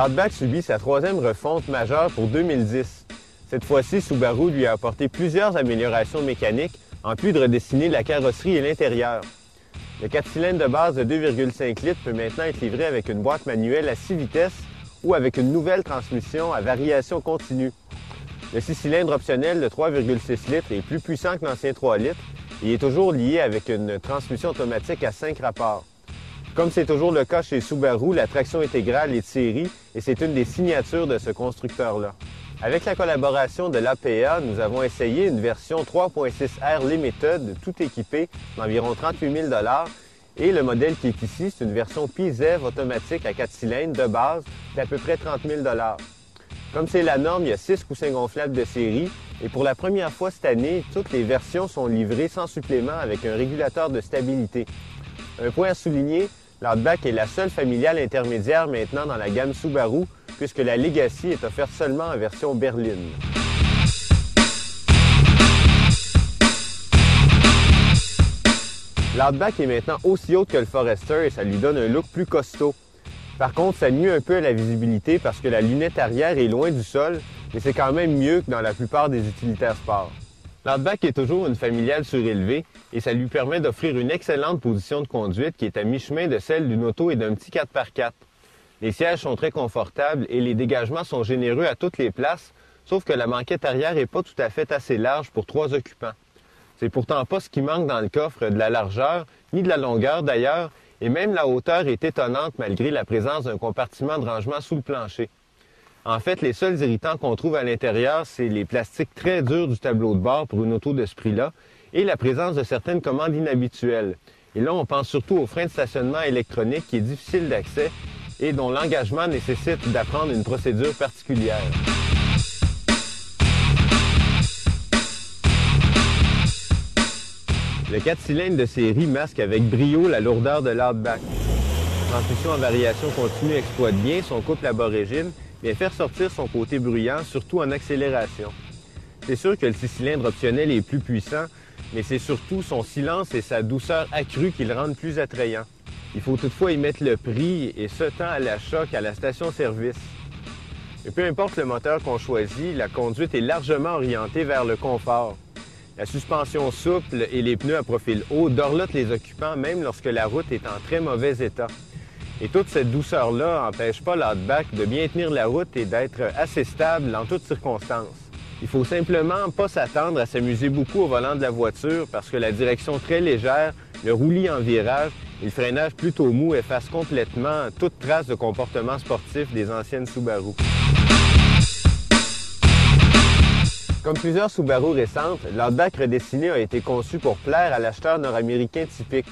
L'Outback subit sa troisième refonte majeure pour 2010. Cette fois-ci, Subaru lui a apporté plusieurs améliorations mécaniques, en plus de redessiner la carrosserie et l'intérieur. Le 4 cylindres de base de 2,5 litres peut maintenant être livré avec une boîte manuelle à 6 vitesses ou avec une nouvelle transmission à variation continue. Le 6 cylindres optionnel de 3,6 litres est plus puissant que l'ancien 3 litres et est toujours lié avec une transmission automatique à 5 rapports. Comme c'est toujours le cas chez Subaru, la traction intégrale est de série et c'est une des signatures de ce constructeur-là. Avec la collaboration de l'APA, nous avons essayé une version 3.6R Limited, tout équipée d'environ 38 000 $ et le modèle qui est ici, c'est une version PZEV automatique à 4 cylindres de base d'à peu près 30 000 $. Comme c'est la norme, il y a 6 coussins gonflables de série et pour la première fois cette année, toutes les versions sont livrées sans supplément avec un régulateur de stabilité. Un point à souligner, l'Outback est la seule familiale intermédiaire maintenant dans la gamme Subaru, puisque la Legacy est offerte seulement en version berline. L'Outback est maintenant aussi haute que le Forester et ça lui donne un look plus costaud. Par contre, ça nuit un peu à la visibilité parce que la lunette arrière est loin du sol, mais c'est quand même mieux que dans la plupart des utilitaires sport. L'Outback est toujours une familiale surélevée et ça lui permet d'offrir une excellente position de conduite qui est à mi-chemin de celle d'une auto et d'un petit 4x4. Les sièges sont très confortables et les dégagements sont généreux à toutes les places, sauf que la banquette arrière n'est pas tout à fait assez large pour 3 occupants. C'est pourtant pas ce qui manque dans le coffre, de la largeur, ni de la longueur d'ailleurs, et même la hauteur est étonnante malgré la présence d'un compartiment de rangement sous le plancher. En fait, les seuls irritants qu'on trouve à l'intérieur, c'est les plastiques très durs du tableau de bord pour une auto de ce prix-là et la présence de certaines commandes inhabituelles. Et là, on pense surtout au frein de stationnement électronique qui est difficile d'accès et dont l'engagement nécessite d'apprendre une procédure particulière. Le 4 cylindres de série masque avec brio la lourdeur de l'Outback. La transmission en variation continue exploite bien son couple aborigine, mais fait ressortir son côté bruyant, surtout en accélération. C'est sûr que le 6 cylindres optionnel est plus puissant, mais c'est surtout son silence et sa douceur accrue qui le rendent plus attrayant. Il faut toutefois y mettre le prix, et ce tant à l'achat qu'à la station-service. Et peu importe le moteur qu'on choisit, la conduite est largement orientée vers le confort. La suspension souple et les pneus à profil haut dorlotent les occupants même lorsque la route est en très mauvais état. Et toute cette douceur-là n'empêche pas l'Outback de bien tenir la route et d'être assez stable en toutes circonstances. Il faut simplement pas s'attendre à s'amuser beaucoup au volant de la voiture parce que la direction très légère, le roulis en virage et le freinage plutôt mou effacent complètement toute trace de comportement sportif des anciennes Subaru. Comme plusieurs Subaru récentes, l'Outback redessiné a été conçu pour plaire à l'acheteur nord-américain typique.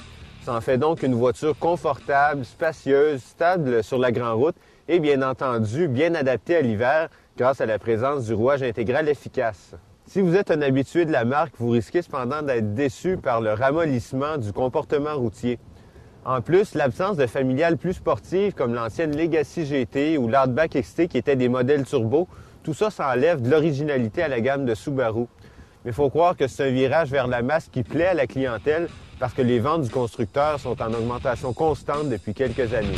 Ça en fait donc une voiture confortable, spacieuse, stable sur la grande route et bien entendu bien adaptée à l'hiver grâce à la présence du rouage intégral efficace. Si vous êtes un habitué de la marque, vous risquez cependant d'être déçu par le ramollissement du comportement routier. En plus, l'absence de familiales plus sportives comme l'ancienne Legacy GT ou l'Outback XT qui étaient des modèles turbo, tout ça s'enlève de l'originalité à la gamme de Subaru. Mais il faut croire que c'est un virage vers la masse qui plaît à la clientèle parce que les ventes du constructeur sont en augmentation constante depuis quelques années.